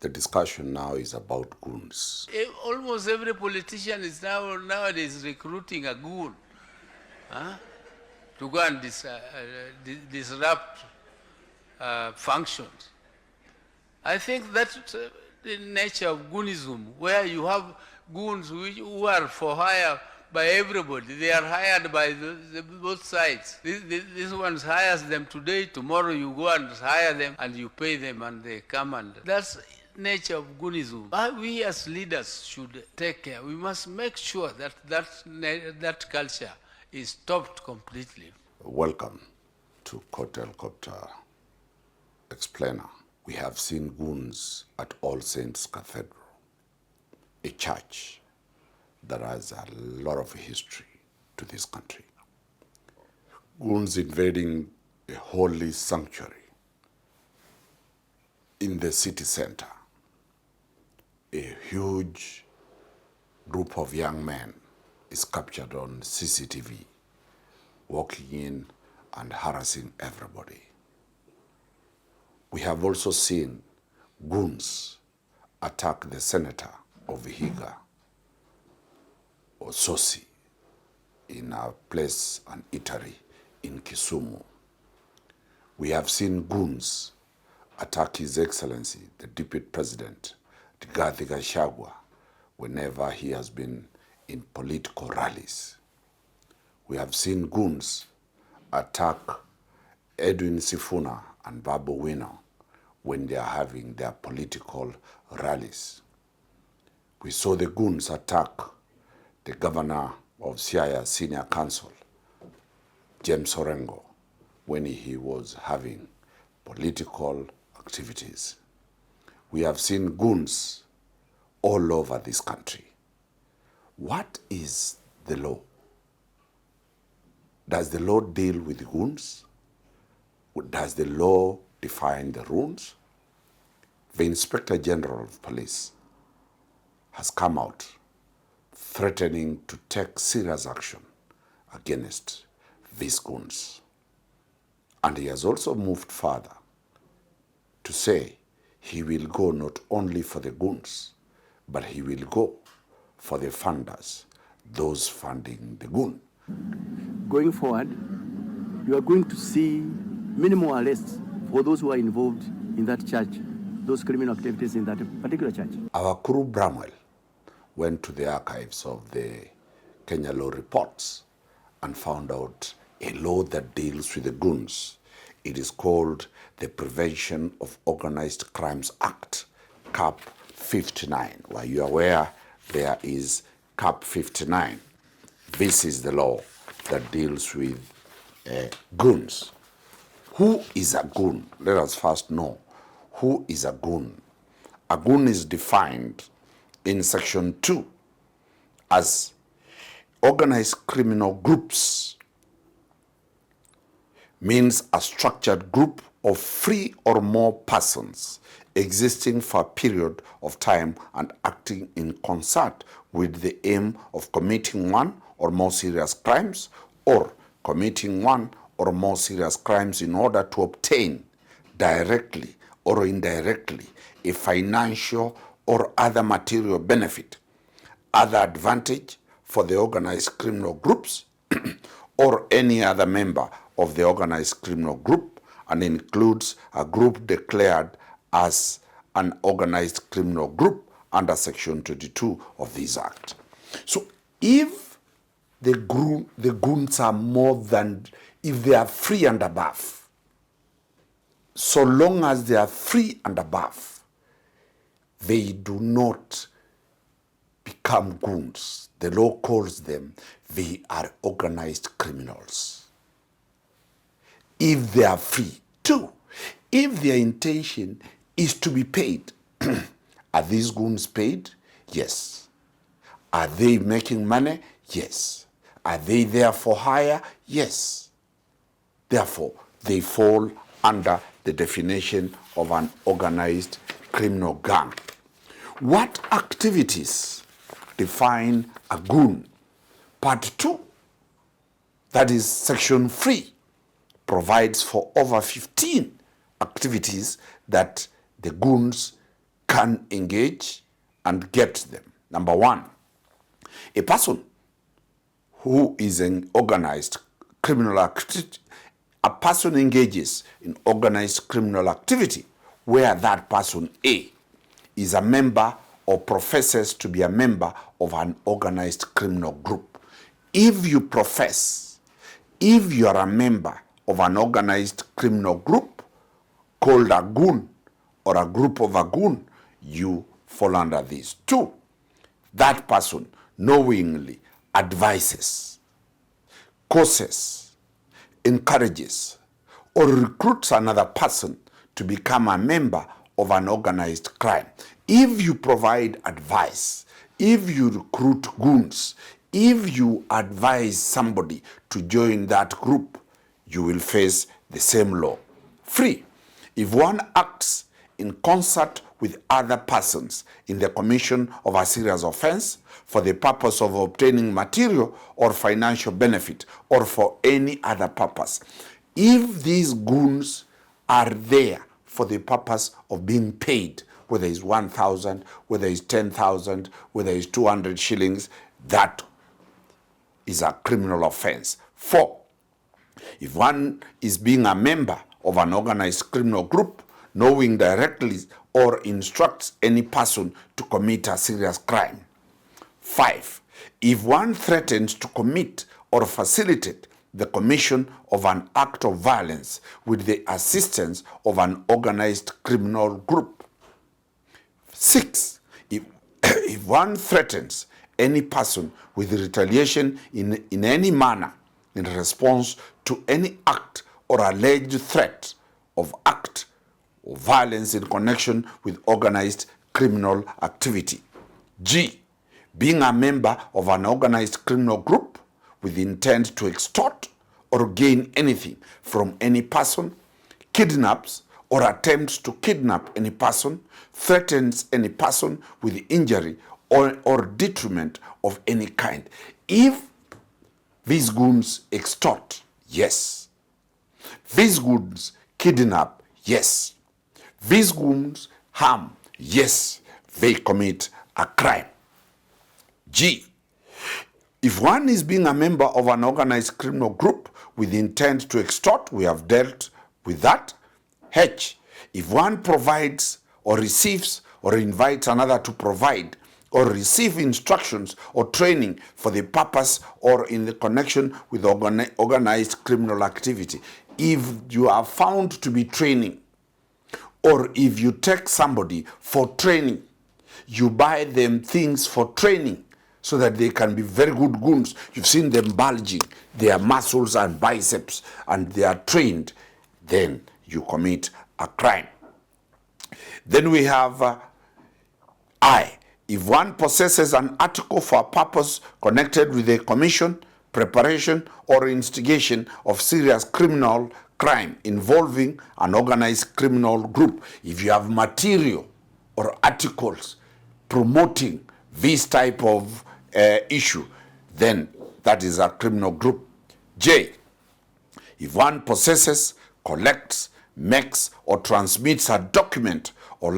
The discussion now is about goons. Almost every politician is nowadays recruiting a goon to go and disrupt functions. I think that's the nature of goonism, where you have goons who are for hire by everybody. They are hired by both sides. This one hires them today, tomorrow you go and hire them and you pay them and they come, and that's nature of goonism. We as leaders should take care. We must make sure that culture is stopped completely. Welcome to Court Helicopter Explainer. We have seen goons at All Saints Cathedral, a church that has a lot of history to this country. Goons invading a holy sanctuary in the city center. A huge group of young men is captured on CCTV, walking in and harassing everybody. We have also seen goons attack the senator of Vihiga, or Sosi, in a place, an eatery in Kisumu. We have seen goons attack His Excellency, the Deputy President, Rigathi Gachagua, whenever he has been in political rallies. We have seen goons attack Edwin Sifuna and Babu Wino when they are having their political rallies. We saw the goons attack the governor of Siaya Senior Council, James Orengo, when he was having political activities. We have seen goons all over this country. What is the law? Does the law deal with goons? Does the law define the rules? The Inspector General of Police has come out threatening to take serious action against these goons. And he has also moved further to say he will go not only for the goons, but he will go for the funders, those funding the goon. Going forward, you are going to see minimal arrests for those who are involved in that church, those criminal activities in that particular church. Our crew Bramwell went to the archives of the Kenya Law Reports and found out a law that deals with the goons. It is called the Prevention of Organized Crimes Act, CAP 59. Were you aware there is CAP 59? This is the law that deals with goons. Who is a goon? Let us first know who is a goon. A goon is defined in Section 2 as organized criminal groups, means a structured group of 3 or more persons existing for a period of time and acting in concert with the aim of committing one or more serious crimes, or committing one or more serious crimes in order to obtain directly or indirectly a financial or other material benefit, other advantage for the organized criminal groups or any other member of the organized criminal group, and includes a group declared as an organized criminal group under Section 22 of this Act. So if the goons are more than, if they are 3 and above, so long as they are 3 and above, they do not become goons. The law calls them, they are organized criminals. If they are free. 2, if their intention is to be paid, are these goons paid? Yes. Are they making money? Yes. Are they there for hire? Yes. Therefore, they fall under the definition of an organized criminal gang. What activities define a goon? Part 2, that is Section 3, provides for over 15 activities that the goons can engage and get them. Number one, a person who is in organized criminal activity, a person engages in organized criminal activity where that person A is a member or professes to be a member of an organized criminal group. If you profess, if you are a member of an organized criminal group called a goon or a group of a goon, you fall under these. Two, that person knowingly advises, causes, encourages, or recruits another person to become a member of an organized crime. If you provide advice, if you recruit goons, if you advise somebody to join that group, you will face the same law. Three, if one acts in concert with other persons in the commission of a serious offense for the purpose of obtaining material or financial benefit or for any other purpose, if these goons are there for the purpose of being paid, whether it's 1,000, whether it's 10,000, whether it's 200 shillings, that is a criminal offense. Four, if one is being a member of an organized criminal group, knowing directly or instructs any person to commit a serious crime. Five, if one threatens to commit or facilitate the commission of an act of violence with the assistance of an organized criminal group. Six, if one threatens any person with retaliation in any manner in response to any act or alleged threat of act of violence in connection with organized criminal activity. G, being a member of an organized criminal group with intent to extort or gain anything from any person, kidnaps or attempts to kidnap any person, threatens any person with injury or detriment of any kind. If these goons extort, yes. These goons kidnap, yes. These goons harm, yes. They commit a crime. G, if one is being a member of an organized criminal group with intent to extort, we have dealt with that. H, if one provides or receives or invites another to provide or receive instructions or training for the purpose or in the connection with organized criminal activity. If you are found to be training, or if you take somebody for training, you buy them things for training so that they can be very good goons. You've seen them bulging, their muscles and biceps, and they are trained, then you commit a crime. Then we have I. If one possesses an article for a purpose connected with the commission, preparation, or instigation of serious criminal crime involving an organized criminal group, if you have material or articles promoting this type of issue, then that is a criminal group. J, if one possesses, collects, makes, or transmits a document or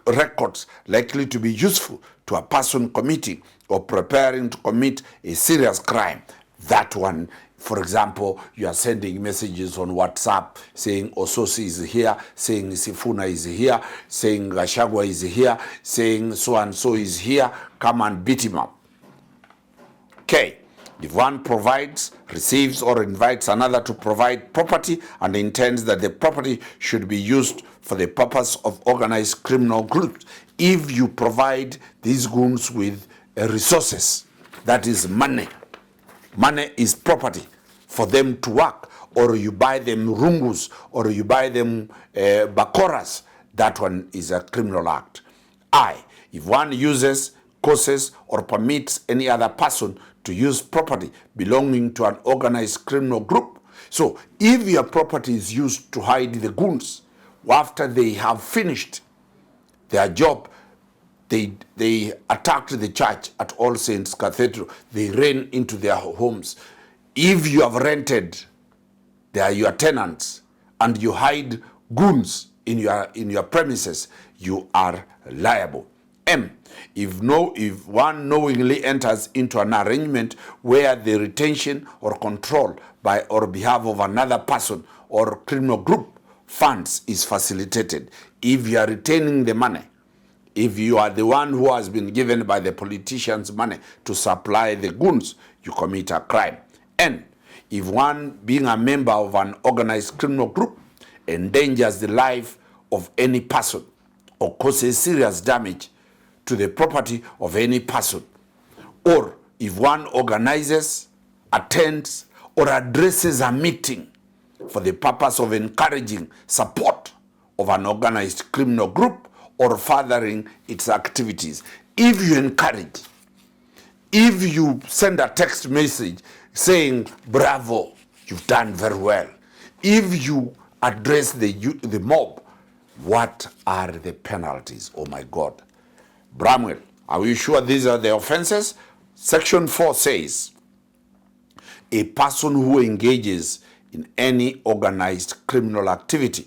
records likely to be useful to a person committing or preparing to commit a serious crime, that one, for example, you are sending messages on WhatsApp saying Ososi is here, saying Sifuna is here, saying Gashagwa is here, saying so-and-so is here, come and beat him up. K, if one provides, receives, or invites another to provide property and intends that the property should be used for the purpose of organized criminal groups, if you provide these goons with resources, that is money. Money is property for them to work, or you buy them rungus, or you buy them bakoras, that one is a criminal act. I, if one uses, causes, or permits any other person to use property belonging to an organized criminal group. So if your property is used to hide the goons, after they have finished their job, they attacked the church at All Saints Cathedral, they ran into their homes. If you have rented, they are your tenants, and you hide goons in your premises, you are liable. M, if one knowingly enters into an arrangement where the retention or control by or behalf of another person or criminal group funds is facilitated. If you are retaining the money, if you are the one who has been given by the politicians money to supply the goons, you commit a crime. N, if one, being a member of an organized criminal group, endangers the life of any person or causes serious damage to the property of any person, or if one organizes, attends, or addresses a meeting for the purpose of encouraging support of an organized criminal group or furthering its activities. If you encourage, if you send a text message saying, bravo, you've done very well, if you address the mob, what are the penalties? Oh my God. Bramwell, are we sure these are the offenses? Section 4 says, a person who engages in any organized criminal activity,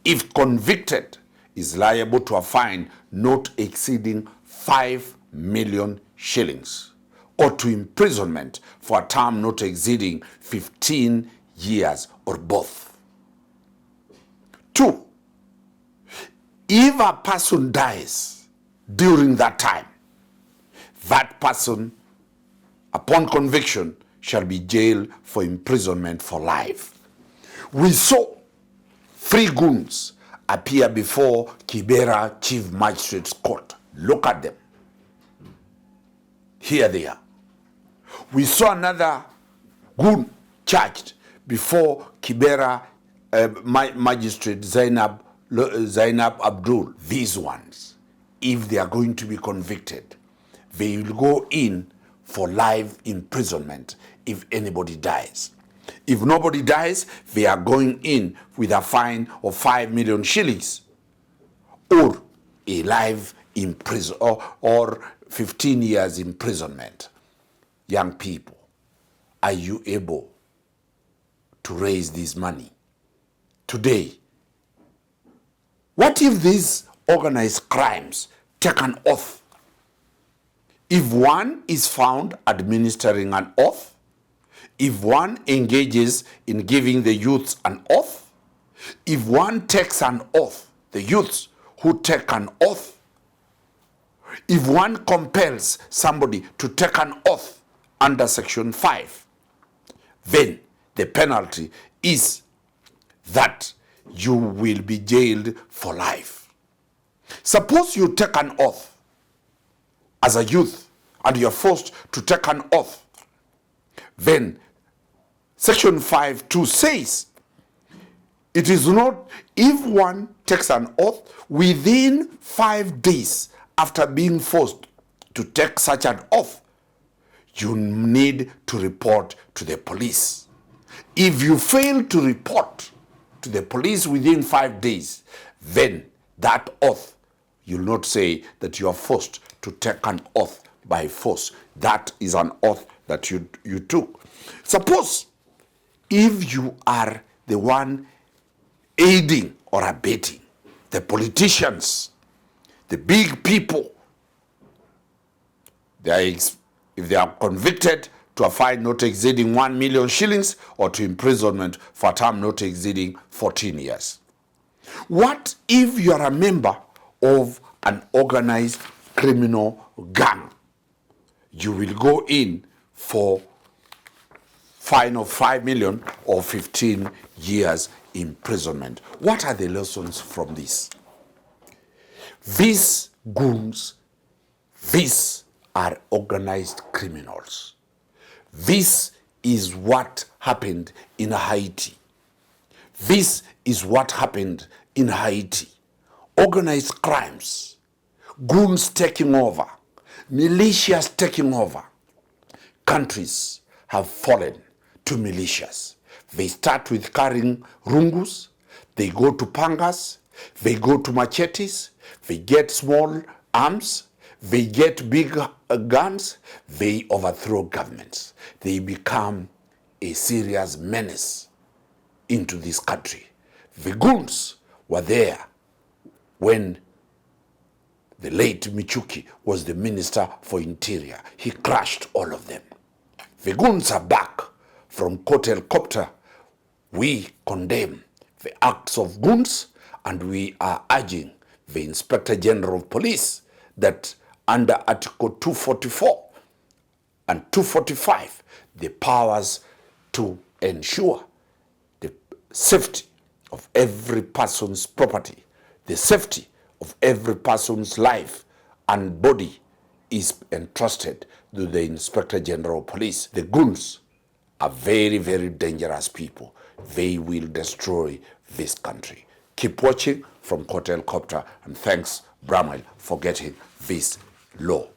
if convicted, is liable to a fine not exceeding 5 million shillings or to imprisonment for a term not exceeding 15 years or both. 2, if a person dies during that time, that person, upon conviction, shall be jailed for imprisonment for life. We saw 3 goons appear before Kibera Chief Magistrate's Court. Look at them. Here they are. We saw another goon charged before Kibera Magistrate Zainab Abdul. These ones, if they are going to be convicted, they will go in for life imprisonment if anybody dies. If nobody dies, they are going in with a fine of 5 million shillings or a life imprison or 15 years imprisonment. Young people, are you able to raise this money today? What if these organized crimes take an oath? If one is found administering an oath, if one engages in giving the youths an oath, if one takes an oath, the youths who take an oath, if one compels somebody to take an oath under Section 5, then the penalty is that you will be jailed for life. Suppose you take an oath as a youth and you're forced to take an oath, then Section 5(2) says, it is not, if one takes an oath within 5 days after being forced to take such an oath, you need to report to the police. If you fail to report to the police within 5 days, then that oath, you'll not say that you are forced to take an oath by force. That is an oath that you took. Suppose if you are the one aiding or abetting the politicians, the big people, if they are convicted, to a fine not exceeding 1 million shillings or to imprisonment for a term not exceeding 14 years. What if you are a member of an organized criminal gang? You will go in for fine of 5 million or 15 years imprisonment. What are the lessons from this? These goons, these are organized criminals. This is what happened in Haiti. This is what happened in Haiti. Organized crimes, goons taking over, militias taking over. Countries have fallen to militias. They start with carrying rungus, they go to pangas, they go to machetes, they get small arms, they get big guns, they overthrow governments. They become a serious menace into this country. The goons were there when the late Michuki was the Minister for Interior. He crushed all of them. The goons are back from court helicopter. We condemn the acts of goons, and we are urging the Inspector General of Police that under Article 244 and 245, the powers to ensure the safety of every person's property, the safety of every person's life and body is entrusted to the Inspector General of Police. The goons are very, very dangerous people. They will destroy this country. Keep watching from Court Helicopter, and thanks, Bramwell, for getting this law.